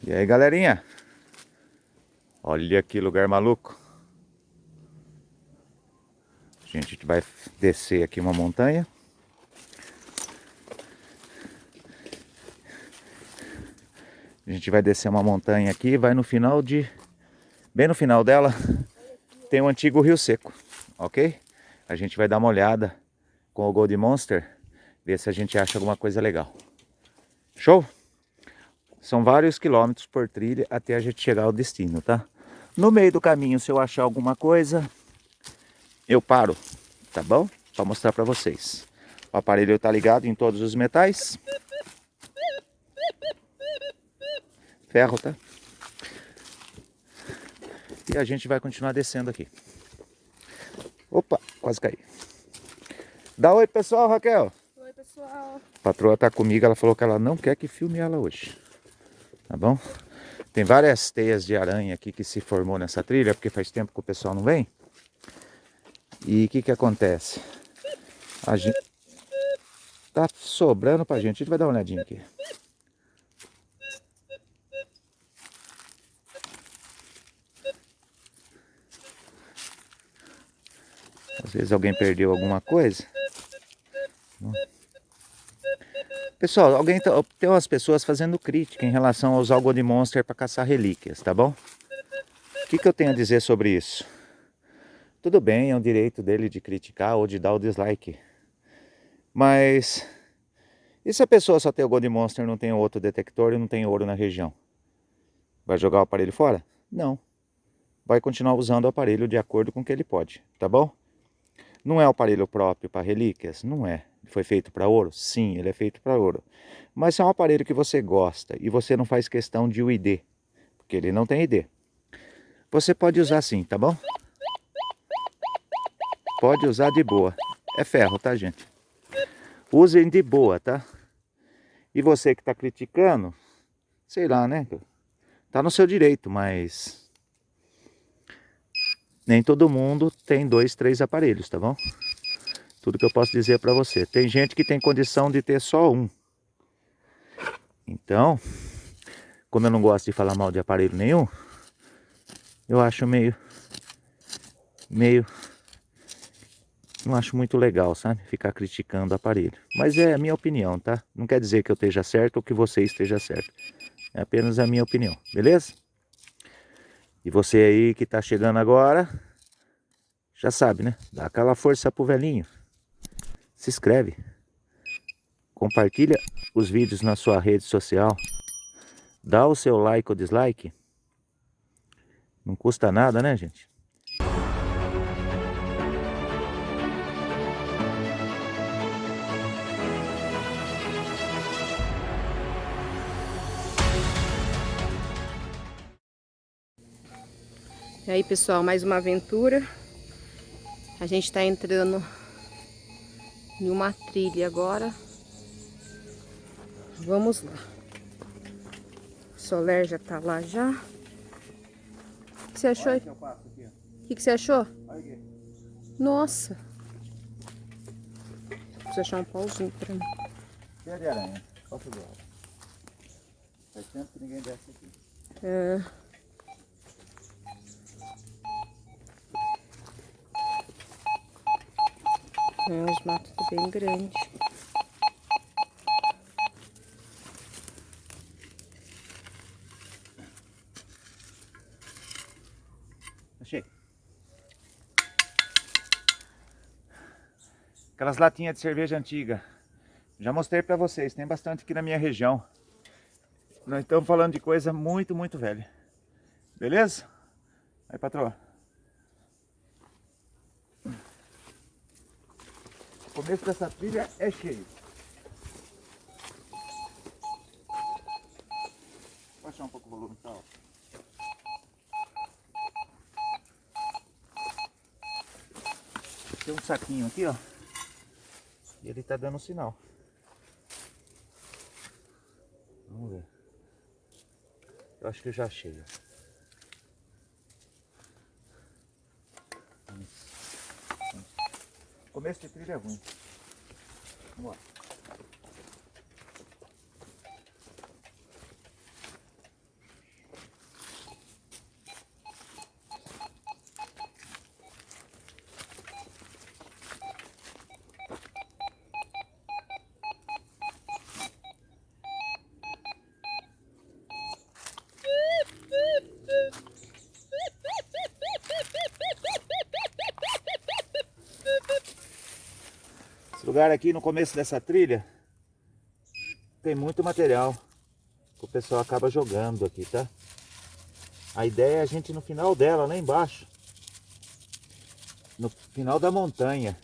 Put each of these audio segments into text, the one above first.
E aí, galerinha? Olha que lugar maluco. A gente vai descer aqui uma montanha. A gente vai descer uma montanha aqui, vai no final de... Bem no final dela tem um antigo rio seco, ok? A gente vai dar uma olhada com o Gold Monster, ver se a gente acha alguma coisa legal. Show? São vários quilômetros por trilha até a gente chegar ao destino, tá? No meio do caminho, se eu achar alguma coisa, eu paro, tá bom? Para mostrar para vocês. O aparelho tá ligado em todos os metais. Ferro, tá? E a gente vai continuar descendo aqui. Opa, quase caí. Dá oi, pessoal, Raquel. Oi, pessoal. A patroa tá comigo, ela falou que ela não quer que filme ela hoje. Tá bom? Tem várias teias de aranha aqui que se formou nessa trilha, porque faz tempo que o pessoal não vem. E o que acontece? A gente... Tá sobrando pra gente. A gente vai dar uma olhadinha aqui. Às vezes alguém perdeu alguma coisa. Pessoal, tem umas pessoas fazendo crítica em relação a usar o Gold Monster para caçar relíquias, tá bom? O que eu tenho a dizer sobre isso? Tudo bem, é um direito dele de criticar ou de dar o dislike. Mas... e se a pessoa só tem o Gold Monster, não tem outro detector e não tem ouro na região? Vai jogar o aparelho fora? Não. Vai continuar usando o aparelho de acordo com o que ele pode, tá bom? Não é o aparelho próprio para relíquias? Não é. Foi feito para ouro? Sim, ele é feito para ouro. Mas se é um aparelho que você gosta e você não faz questão de o ID, porque ele não tem ID, você pode usar sim, tá bom? Pode usar de boa. É ferro, tá, gente? Usem de boa, tá? E você que tá criticando, sei lá, né? Tá no seu direito, mas... nem todo mundo tem 2, 3 aparelhos, tá bom? Tudo que eu posso dizer para você. Tem gente que tem condição de ter só um. Então, como eu não gosto de falar mal de aparelho nenhum, eu acho meio... não acho muito legal, sabe? Ficar criticando o aparelho. Mas é a minha opinião, tá? Não quer dizer que eu esteja certo ou que você esteja certo. É apenas a minha opinião, beleza? E você aí que tá chegando agora, já sabe, né? Dá aquela força pro velhinho. Se inscreve. Compartilha os vídeos na sua rede social. Dá o seu like ou dislike. Não custa nada, né, gente? E aí, pessoal, mais uma aventura. A gente tá entrando em uma trilha agora. Vamos lá. O Soler já tá lá já. O que você achou? O que você achou? Nossa. Preciso achar um pauzinho pra mim. Cheia de aranha. Posso ver. Faz tempo que ninguém desce aqui. É. Os matos estão bem grandes. Achei. Aquelas latinhas de cerveja antiga. Já mostrei pra vocês, tem bastante aqui na minha região. Nós estamos falando de coisa muito, muito velha. Beleza? Aí, patroa. O começo dessa trilha é cheio. Vou baixar um pouco o volume, tá? Tem um saquinho aqui, ó. E ele tá dando um sinal. Vamos ver. Eu acho que eu já achei. Começo de trilha é ruim. Vamos lá. lugar aqui no começo dessa trilha tem muito material que o pessoal acaba jogando aqui, tá? A ideia é a gente no final dela, lá embaixo, no final da montanha,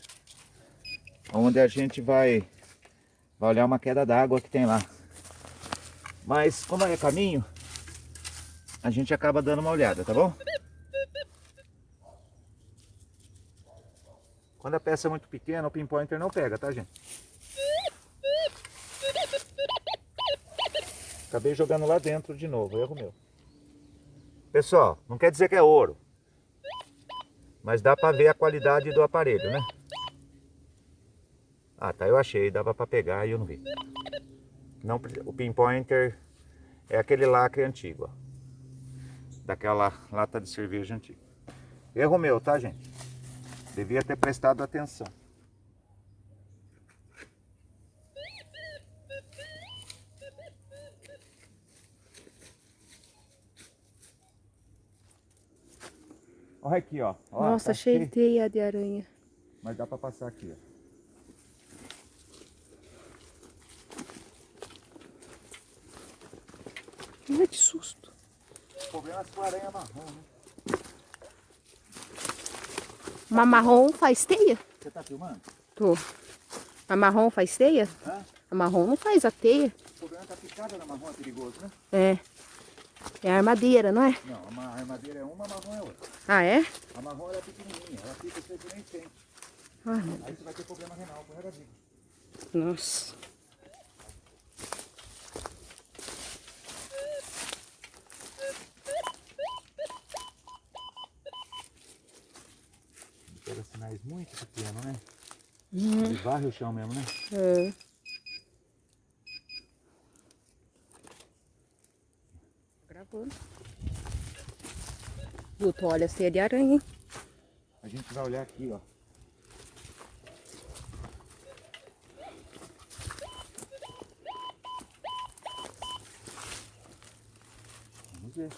onde a gente vai olhar uma queda d'água que tem lá. Mas como é caminho, a gente acaba dando uma olhada, tá bom? Quando a peça é muito pequena, o pinpointer não pega, tá, gente? Acabei jogando lá dentro de novo, erro meu. Pessoal, não quer dizer que é ouro, mas dá pra ver a qualidade do aparelho, né? Ah, tá, eu achei, dava pra pegar e eu não vi. Não, o pinpointer é aquele lacre antigo, ó. Daquela lata de cerveja antiga. Erro meu, tá, gente? Devia ter prestado atenção. Olha aqui, ó. Nossa, Tá cheio de cheio. teia de aranha. Mas dá pra passar aqui, ó. Ai, que susto. O problema é com a aranha marrom, né? Uma marrom faz teia? Você tá filmando? Tô. A marrom faz teia? Hã? A marrom não faz a teia. O problema é que a picada na marrom é perigoso, né? É. É a armadeira, não é? Não, a armadeira é uma, a marrom é outra. Ah, é? A marrom ela é pequenininha, ela fica você nem sente. Ai, meu Aí você vai ter problema renal com a vida. Deus. Nossa. Pega sinais muito pequenos, né? Ele varre o chão mesmo, né? É. Gravando. Guto, olha a teia de aranha, hein? A gente vai olhar aqui, ó. Vamos ver.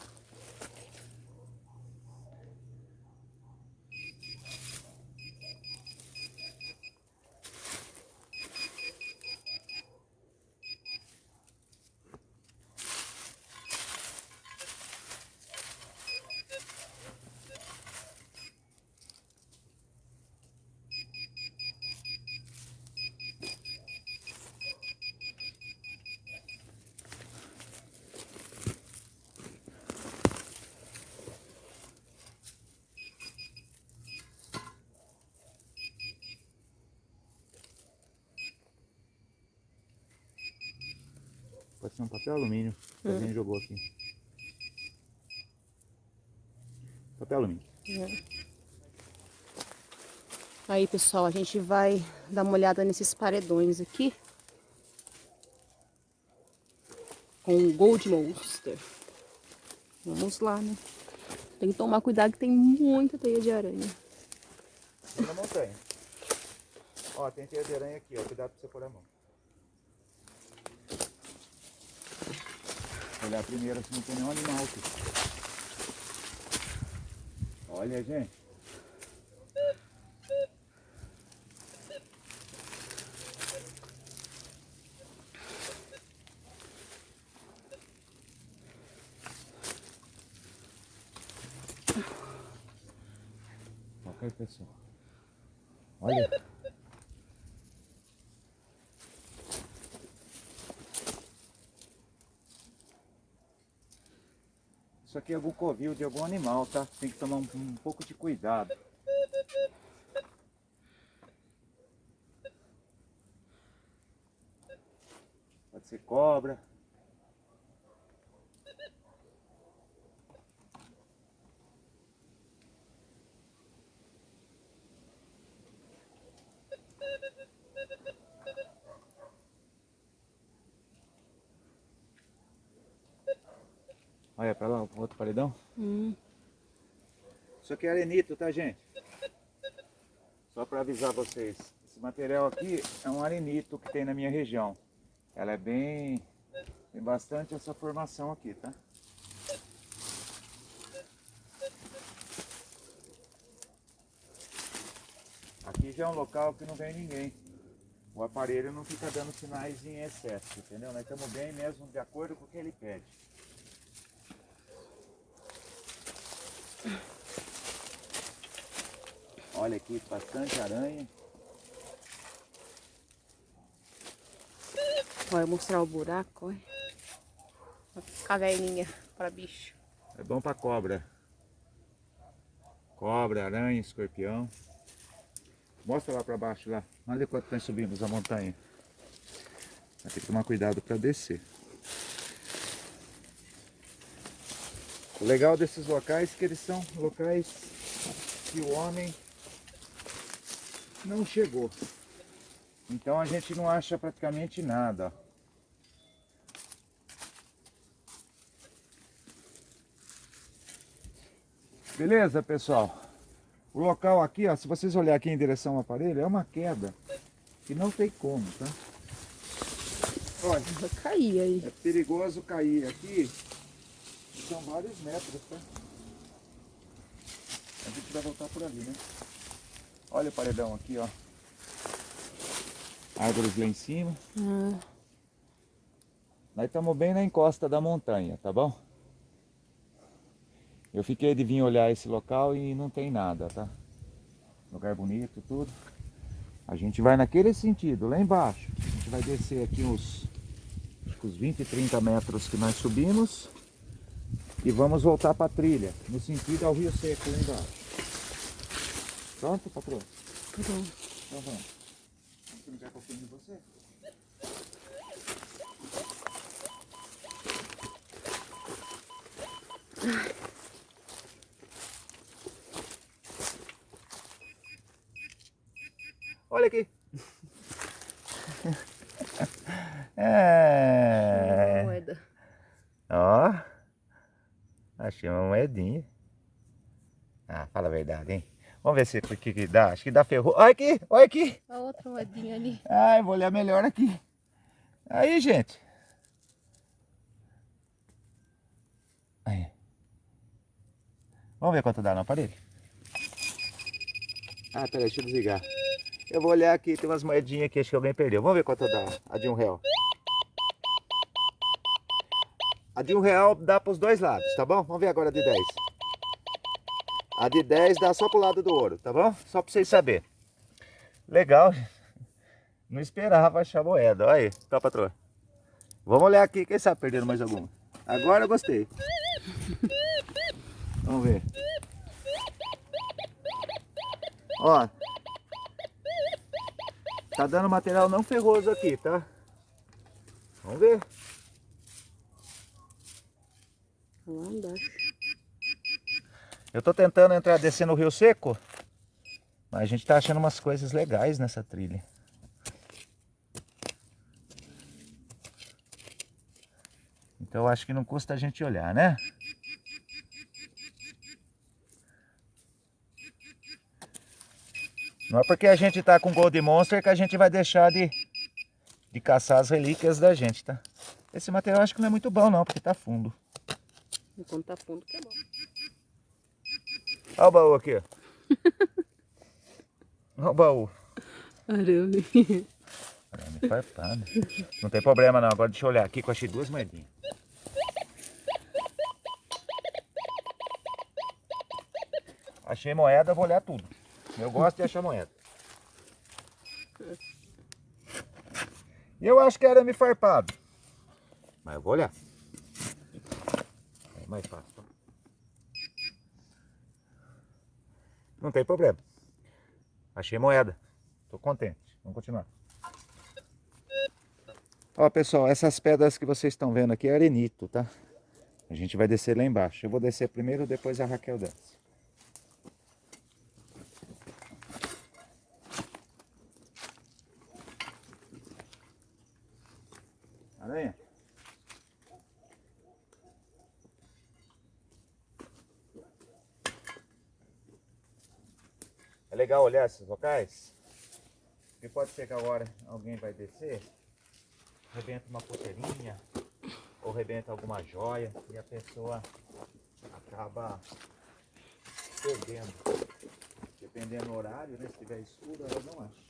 Pode ser um papel alumínio que alguém jogou aqui. Papel alumínio. Aí, pessoal, a gente vai dar uma olhada nesses paredões aqui. Com o Gold Monster. Vamos lá, né? Tem que tomar cuidado que tem muita teia de aranha. Vamos na montanha. Ó, tem teia de aranha aqui, ó. Cuidado pra você pôr a mão. Vou olhar primeiro se não tem nenhum animal aqui. Olha, gente. Ok, pessoal. Olha. Isso aqui é algum covil de algum animal, tá? Tem que tomar um pouco de cuidado. Pode ser cobra. Olha pra lá, outro paredão. Isso aqui é arenito, tá, gente? Só para avisar vocês. Esse material aqui é um arenito que tem na minha região. Ela é bem... tem bastante essa formação aqui, tá? Aqui já é um local que não vem ninguém. o aparelho não fica dando sinais em excesso, entendeu? Nós estamos bem mesmo de acordo com o que ele pede. Olha aqui, bastante aranha. Vai mostrar o buraco, olha. Uma caverninha para bicho. É bom para cobra. Cobra, aranha, escorpião. Mostra lá para baixo lá. Olha quanto nós subimos a montanha. Vai ter que tomar cuidado para descer. O legal desses locais é que eles são locais que o homem não chegou. Então a gente não acha praticamente nada. Beleza, pessoal? O local aqui, ó, se vocês olharem aqui em direção ao aparelho, é uma queda que não tem como, tá? Olha, Vai cair aí. é perigoso cair aqui. São vários metros, tá? A gente vai voltar por ali, né? Olha o paredão aqui, ó. Árvores lá em cima. Nós estamos bem na encosta da montanha, tá bom? Eu fiquei de vir olhar esse local e não tem nada, tá? Lugar bonito, tudo. A gente vai naquele sentido, lá embaixo. A gente vai descer aqui uns 20, 30 metros que nós subimos. E vamos voltar para a trilha, no sentido ao Rio Seco lá embaixo. Pronto, patroa? Pronto. Então vamos. Você não quer que eu filme você? Olha aqui. Uma moeda. Ó. Achei uma moedinha. Ah, fala a verdade, hein? Vamos ver se o que dá. Acho que dá ferro. Olha aqui, olha aqui. A outra moedinha ali. Ai, vou olhar melhor aqui. Aí, gente. Aí. Vamos ver quanto dá no aparelho. Ah, peraí, deixa eu desligar. Eu vou olhar aqui, tem umas moedinhas aqui, acho que alguém perdeu. Vamos ver quanto dá a de R$1. A de R$1 dá para os dois lados, tá bom? Vamos ver agora a de 10. A de 10 dá só pro lado do ouro, tá bom? Só para vocês saberem. Legal. Não esperava achar moeda. Olha aí, tá, patroa? Vamos olhar aqui, quem sabe perdendo mais alguma. Agora eu gostei. Vamos ver. Ó. Tá dando material não ferroso aqui, tá? Vamos ver. Lá embaixo. Eu tô tentando entrar, descer no Rio Seco. Mas a gente tá achando umas coisas legais nessa trilha. Então eu acho que não custa a gente olhar, né? Não é porque a gente tá com Gold Monster que a gente vai deixar de caçar as relíquias da gente, tá? Esse material eu acho que não é muito bom não, porque tá fundo. Enquanto tá fundo que é bom. Olha o baú aqui, ó. Olha o baú. Arame. Arame farpado. Não tem problema não, agora deixa eu olhar aqui que eu achei duas moedinhas. Achei moeda, vou olhar tudo. Eu gosto de achar moeda. E eu acho que era arame farpado. Mas eu vou olhar. É mais fácil. Tá? Não tem problema. Achei moeda. Tô contente. Vamos continuar. Ó, pessoal, essas pedras que vocês estão vendo aqui é arenito, tá? A gente vai descer lá embaixo. Eu vou descer primeiro, depois a Raquel desce. Aranha? É legal olhar esses locais, porque pode ser que agora alguém vai descer, rebenta uma pulseirinha, ou rebenta alguma joia, e a pessoa acaba perdendo. Dependendo do horário, né? Se tiver escuro, ela não acha.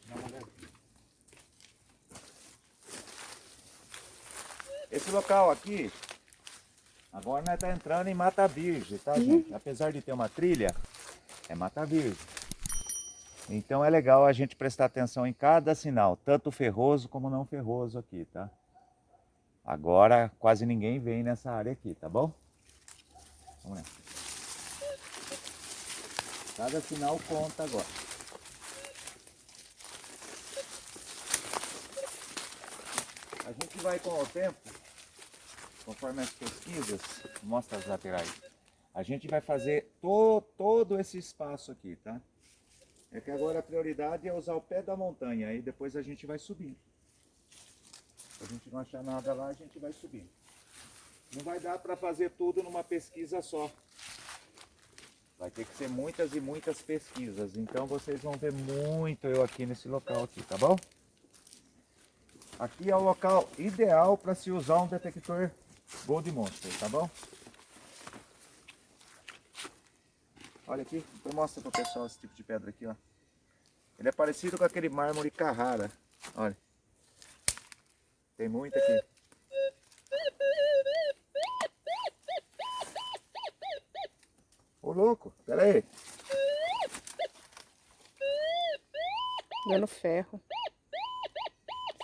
Dá uma olhadinha. Esse local aqui, agora nós tá entrando em Mata Virgem, tá, gente? Apesar de ter uma trilha, é Mata Virgem. Então é legal a gente prestar atenção em cada sinal, tanto ferroso como não ferroso aqui, tá? Agora quase ninguém vem nessa área aqui, tá bom? Vamos lá. Cada sinal conta agora. A gente vai com o tempo, conforme as pesquisas, mostra as laterais, a gente vai fazer todo esse espaço aqui, tá? É que agora a prioridade é usar o pé da montanha, aí depois a gente vai subindo. Se a gente não achar nada lá, a gente vai subindo. Não vai dar para fazer tudo numa pesquisa só. Vai ter que ser muitas e muitas pesquisas, então vocês vão ver muito eu aqui nesse local aqui, tá bom? Aqui é o local ideal para se usar um detector Gold Monster, tá bom? Olha aqui, eu mostro para o pessoal esse tipo de pedra aqui, ó. Ele é parecido com aquele mármore Carrara, olha. Tem muito aqui. Ô louco, pera aí. Dando ferro.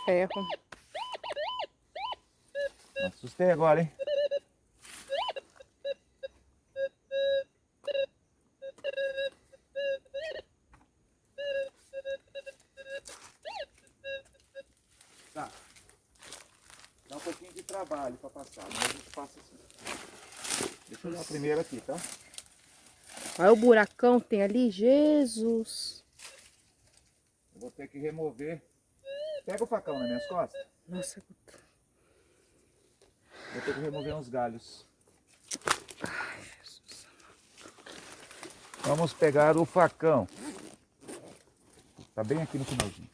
Ferro. Assustei agora, hein? Tá. Dá um pouquinho de trabalho para passar, mas a gente passa assim. Deixa eu olhar primeiro aqui, tá? Olha o buracão que tem ali, Jesus. Eu vou ter que remover. Pega o facão nas minhas costas. Nossa, Vou ter que remover uns galhos. Vamos pegar o facão. Tá bem aqui no finalzinho.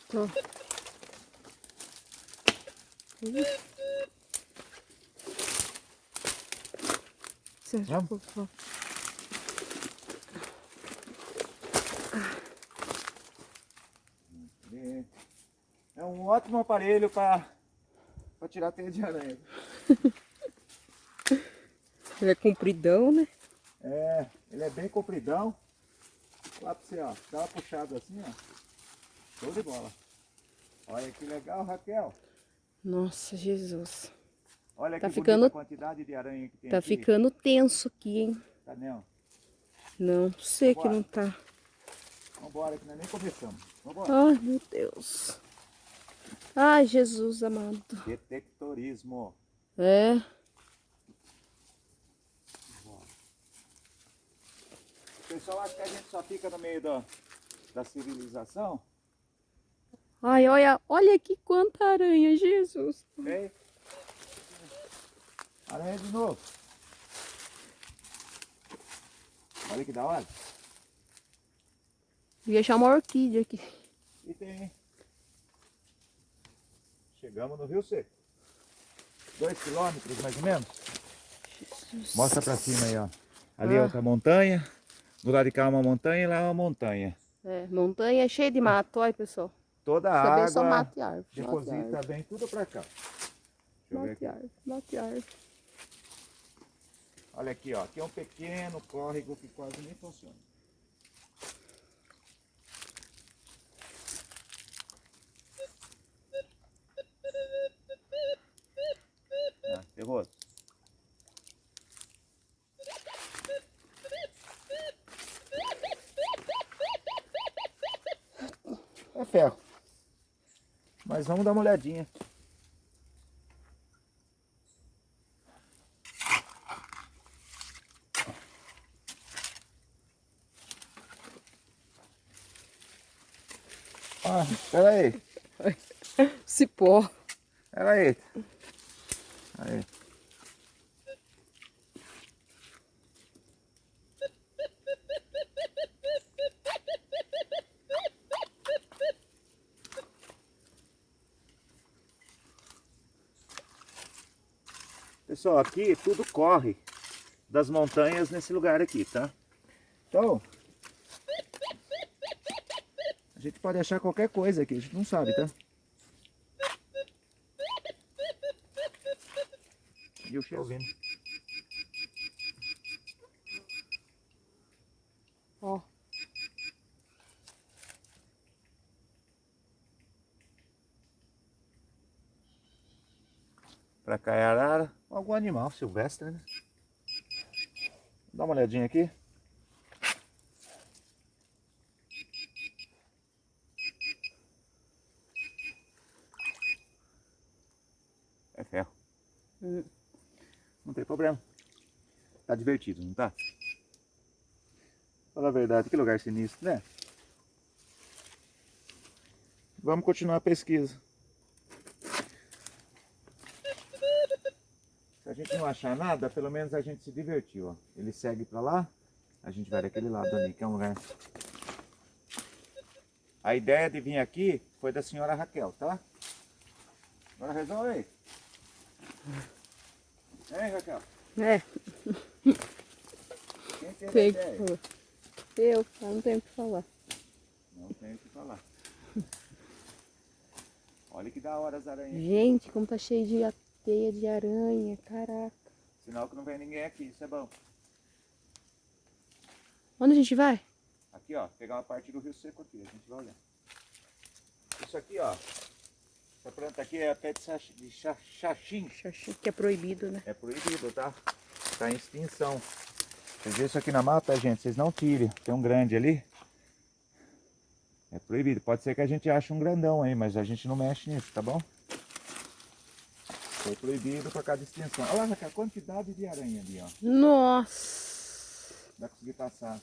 tô. Vamos? É um ótimo aparelho para tirar teia de aranha. Ele é compridão, né? É, ele é bem compridão. Lá pra você, ó, dá uma puxada assim, ó. Show de bola. Olha que legal, Raquel. Nossa, Jesus. Olha Tá que ficando- bonita a quantidade de aranha que tem Tá aqui. ficando tenso aqui, hein? Tá, não? Não, sei que Vambora. não tá. Vambora, que nós nem começamos. Vambora. Ai, meu Deus. Ai, Jesus amado. Detectorismo. É. O pessoal acha que a gente só fica no meio da civilização. Ai, olha aqui quanta aranha, Jesus. Vem. Aranha de novo. Olha que da hora. Ia achar uma orquídea aqui. E tem. Chegamos no Rio Seco. 2 quilômetros mais ou menos. Mostra pra cima aí, ó. Ali é outra montanha. Do lado de cá é uma montanha e lá é uma montanha. É, montanha cheia de mato, olha pessoal. Toda a Você vê só água mato e árvore. Mato e deposita árvore. bem tudo pra cá. Deixa eu ver Mato e aqui. árvore. Mato e árvore. Olha aqui, ó. Aqui é um pequeno córrego que quase nem funciona. Ah, terroso. É ferro. Mas vamos dar uma olhadinha. Ah, pera aí. Cipó. Pera aí. Aí. Pessoal, aqui tudo corre das montanhas nesse lugar aqui, tá? Então, a gente pode achar qualquer coisa aqui, a gente não sabe, tá? E o cheiro vindo. Ó. Pra cá é arara, algum animal silvestre, né? Dá uma olhadinha aqui. É ferro. Não tem problema. Tá divertido, não tá? Fala a verdade, que lugar sinistro, né? Vamos continuar a pesquisa. Se a gente não achar nada, pelo menos a gente se divertiu, ó. Ele segue pra lá, a gente vai daquele lado ali, que é um lugar... A ideia de vir aqui foi da senhora Raquel, tá? Agora resolve aí. Hein, Raquel? É. Quem teve a Tem que ideia? falar. Eu não tenho o que falar. Não tenho o que falar. Olha que da hora as aranhas. Gente, como tá cheio de teia de aranha, caraca. Sinal que não vem ninguém aqui, isso é bom. Onde a gente vai? Aqui, ó, pegar uma parte do rio seco aqui, a gente vai olhar. Isso aqui, ó, essa planta aqui é pé de xaxim. Xaxim, que é proibido, né? É proibido, tá? Tá em extinção. Vocês viram isso aqui na mata, gente? Vocês não tirem. Tem um grande ali. É proibido. Pode ser que a gente ache um grandão aí, mas a gente não mexe nisso, tá bom? Foi proibido por causa de extinção. Olha lá, Raquel, a quantidade de aranha ali, ó. Nossa. Dá pra conseguir passar.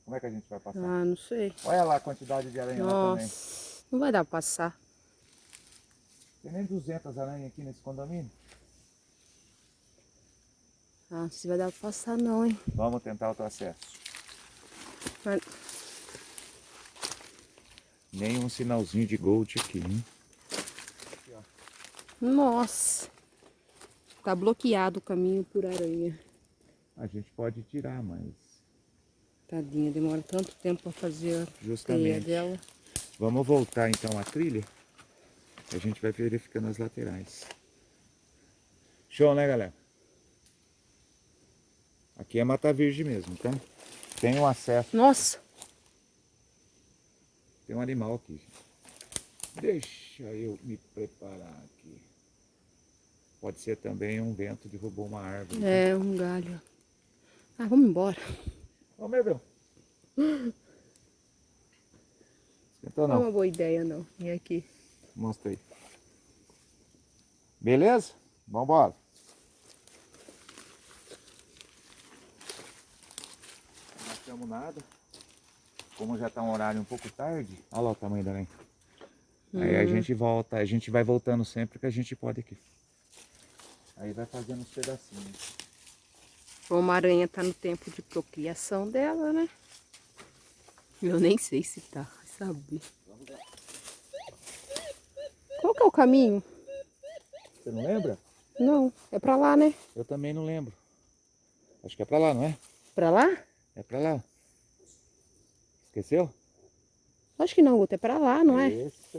Como é que a gente vai passar? Ah, não sei. Olha lá a quantidade de aranha lá também. Nossa. Não vai dar pra passar. Tem nem 200 aranhas aqui nesse condomínio. Ah, não sei se vai dar pra passar não, hein? Vamos tentar outro acesso. Mas... Nem um sinalzinho de gold aqui, hein? Nossa. Tá bloqueado o caminho por aranha. A gente pode tirar, mas... Tadinha, demora tanto tempo pra fazer a teia Justamente. dela. Vamos voltar então à trilha. A gente vai verificando as laterais. Show, né, galera? Aqui é Mata Virgem mesmo, tá? Tem um acesso. Nossa. Tem um animal aqui. Deixa eu me preparar aqui. Pode ser também um vento derrubou uma árvore. É, um galho. Ah, vamos embora. Ô, Medão. Esquentou Não é não. uma boa ideia não. Vem aqui. Mostra aí. Beleza? Vambora. Não achamos nada. Como já está um horário um pouco tarde, olha lá o tamanho da aranha. Aí a gente volta, a gente vai voltando sempre que a gente pode aqui. Aí vai fazendo uns pedacinhos. Como a aranha tá no tempo de procriação dela, né? Eu nem sei se tá, sabe? Qual que é o caminho? Você não lembra? Não, é pra lá, né? Eu também não lembro. Acho que é pra lá, não é? Pra lá? É pra lá. Esqueceu? Acho que não, Guto, é pra lá, não é? Isso.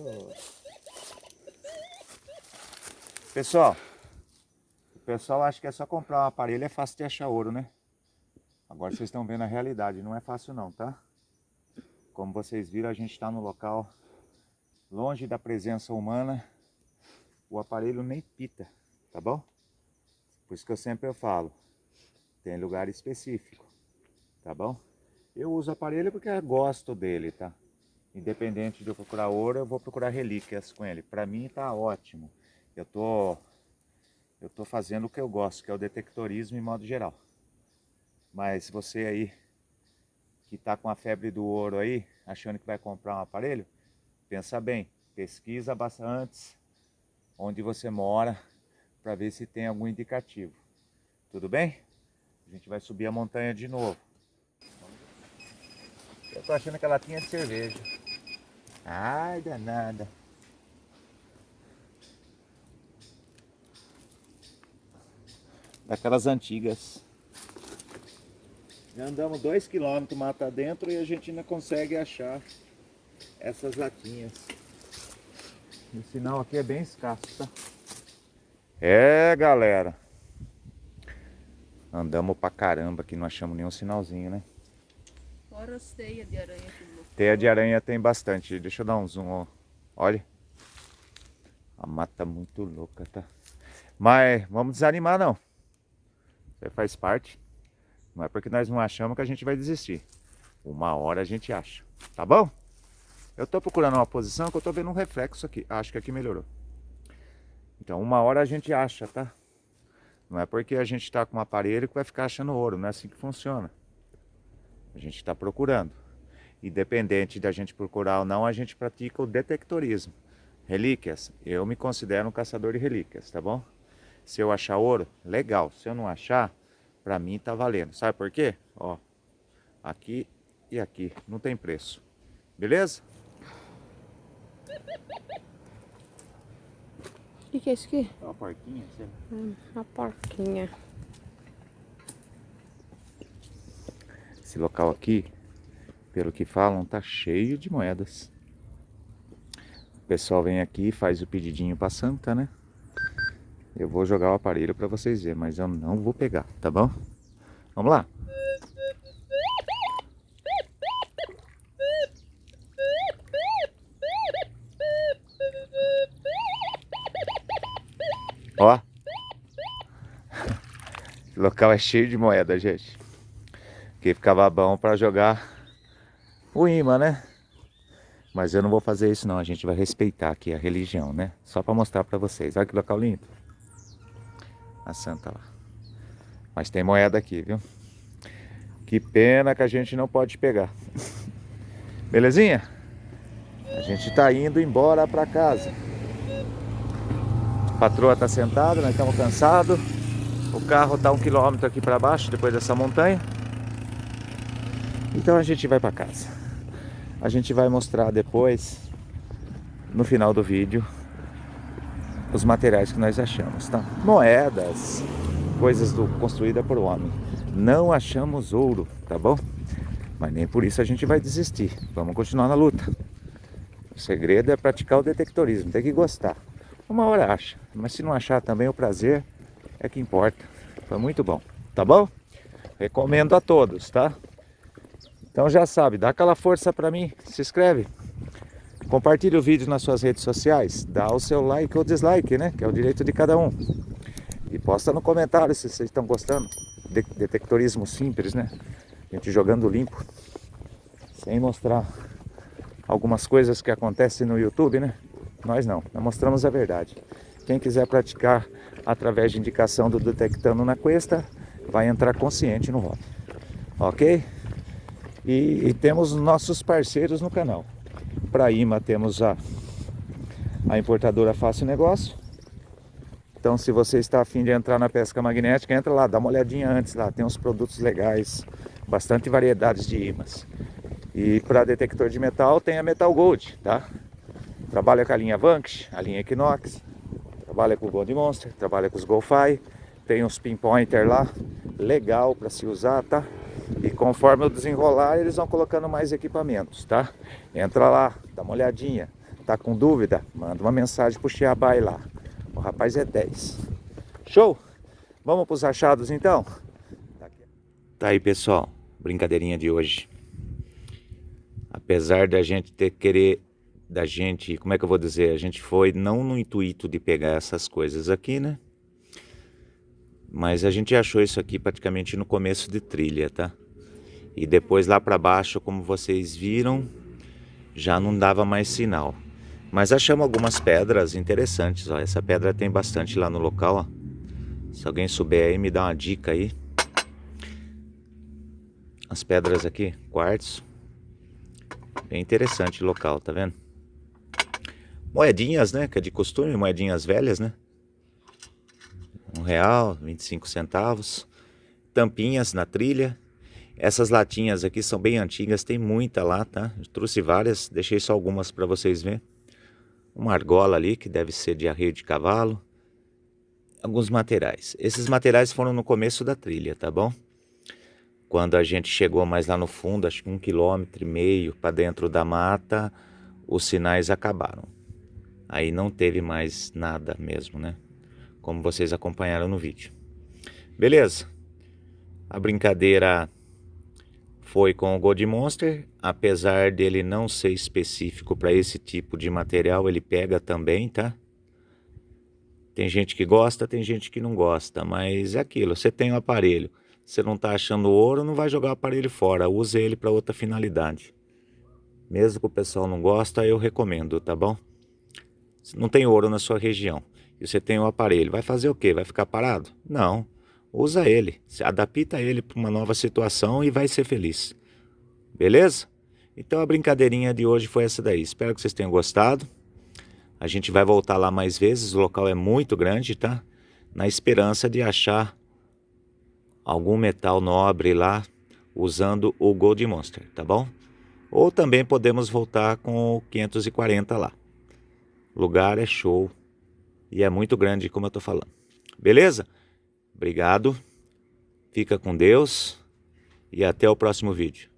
Pessoal, o pessoal acha que é só comprar um aparelho, é fácil de achar ouro, né? Agora vocês estão vendo a realidade, não é fácil não, tá? Como vocês viram, a gente está no local longe da presença humana. O aparelho nem pita, tá bom? Por isso que eu sempre falo, tem lugar específico, tá bom? Eu uso aparelho porque eu gosto dele, tá? Independente de eu procurar ouro, eu vou procurar relíquias com ele. Pra mim tá ótimo. Eu tô fazendo o que eu gosto, que é o detectorismo em modo geral. Mas você aí, que tá com a febre do ouro aí, achando que vai comprar um aparelho, pensa bem. pesquisa bastante onde você mora para ver se tem algum indicativo. Tudo bem? A gente vai subir a montanha de novo. Eu tô achando que ela tinha de cerveja. Ai, danada. Daquelas antigas. Já andamos 2 km mata dentro e a gente ainda consegue achar essas latinhas. O sinal aqui é bem escasso, tá? É, galera. Andamos pra caramba aqui, não achamos nenhum sinalzinho, né? Fora as teias de aranha aqui no Teia de aranha tem bastante. Deixa eu dar um zoom, ó. Olha. A mata muito louca, tá? Mas vamos desanimar, não. Isso faz parte. Não é porque nós não achamos que a gente vai desistir. Uma hora a gente acha. Tá bom? Eu tô procurando uma posição que eu tô vendo um reflexo aqui. Acho que aqui melhorou. Então, uma hora a gente acha, tá? Não é porque a gente tá com um aparelho que vai ficar achando ouro. Não é assim que funciona. A gente tá procurando. Independente da gente procurar ou não, a gente pratica o detectorismo. Relíquias, eu me considero um caçador de relíquias, tá bom? Se eu achar ouro, legal. Se eu não achar, pra mim tá valendo. Sabe por quê? Ó, aqui e aqui, não tem preço. Beleza? O que é isso aqui? É uma porquinha, sei lá. Uma porquinha. Esse local aqui, pelo que falam, tá cheio de moedas. O pessoal vem aqui e faz o pedidinho pra santa, né? Eu vou jogar o aparelho pra vocês verem, mas eu não vou pegar, tá bom? Vamos lá. Ó. O local é cheio de moeda, gente. Que ficava bom pra jogar o imã, né? Mas eu não vou fazer isso não, a gente vai respeitar aqui a religião, né? Só pra mostrar pra vocês. Olha que local lindo. A santa lá. Mas tem moeda aqui, viu? Que pena que a gente não pode pegar. Belezinha? A gente tá indo embora pra casa. A patroa tá sentada, nós estamos cansados. O carro tá 1 quilômetro aqui pra baixo, depois dessa montanha. Então a gente vai pra casa. A gente vai mostrar depois, no final do vídeo, os materiais que nós achamos, tá? Moedas, coisas construídas por homem. Não achamos ouro, tá bom? Mas nem por isso a gente vai desistir. Vamos continuar na luta. O segredo é praticar o detectorismo, tem que gostar. Uma hora acha, mas se não achar também, o prazer é que importa. Foi muito bom, tá bom? Recomendo a todos, tá? Então já sabe, dá aquela força pra mim, se inscreve. Compartilhe o vídeo nas suas redes sociais, dá o seu like ou dislike, né? Que é o direito de cada um. E posta no comentário se vocês estão gostando. Detectorismo simples, né? A gente jogando limpo. Sem mostrar algumas coisas que acontecem no YouTube, né? Nós não, nós mostramos a verdade. Quem quiser praticar através de indicação do Detectando na Cuesta, vai entrar consciente no hobby. Ok? E temos nossos parceiros no canal. Para imã temos a importadora Fácil Negócio. Então se você está a fim de entrar na pesca magnética, entra lá, dá uma olhadinha antes lá. Tem uns produtos legais, bastante variedades de imãs. E para detector de metal tem a Metal Gold, tá? Trabalha com a linha Vanquish, a linha Equinox. Trabalha com o Gold Monster, trabalha com os Golfai. Tem uns pinpointer lá, legal para se usar, tá? E conforme eu desenrolar, eles vão colocando mais equipamentos, tá? Entra lá, dá uma olhadinha. Tá com dúvida? Manda uma mensagem pro Xiabai lá. O rapaz é 10. Show? Vamos pros achados então? Tá aí, pessoal. Brincadeirinha de hoje. Apesar da gente como é que eu vou dizer? A gente foi não no intuito de pegar essas coisas aqui, né? Mas a gente achou isso aqui praticamente no começo de trilha, tá? E depois lá para baixo, como vocês viram, já não dava mais sinal. Mas achamos algumas pedras interessantes, ó. Essa pedra tem bastante lá no local, ó. Se alguém souber aí, me dá uma dica aí. As pedras aqui, quartzo. Bem interessante o local, tá vendo? moedinhas, né? Que é de costume, moedinhas velhas, né? R$1, 25 centavos. Tampinhas na trilha. Essas latinhas aqui são bem antigas, tem muita lá, tá? Eu trouxe várias, deixei só algumas para vocês verem. Uma argola ali, que deve ser de arreio de cavalo. Alguns materiais. Esses materiais foram no começo da trilha, tá bom? Quando a gente chegou mais lá no fundo, acho que 1,5 km para dentro da mata, os sinais acabaram. Aí não teve mais nada mesmo, né? Como vocês acompanharam no vídeo. Beleza? A brincadeira foi com o Gold Monster, apesar dele não ser específico para esse tipo de material, ele pega também, tá? Tem gente que gosta, tem gente que não gosta, mas é aquilo, você tem o aparelho, você não está achando ouro, não vai jogar o aparelho fora, use ele para outra finalidade. Mesmo que o pessoal não gosta, eu recomendo, tá bom? Se não tem ouro na sua região e você tem o aparelho, vai fazer o quê? Vai ficar parado? Não, usa ele, adapta ele para uma nova situação e vai ser feliz. Beleza? Então a brincadeirinha de hoje foi essa daí, espero que vocês tenham gostado. A gente vai voltar lá mais vezes, o local é muito grande, tá? Na esperança de achar algum metal nobre lá usando o Gold Monster, tá bom? Ou também podemos voltar com o 540 lá. O lugar é show e é muito grande, como eu tô falando. Beleza? Obrigado, fica com Deus e até o próximo vídeo.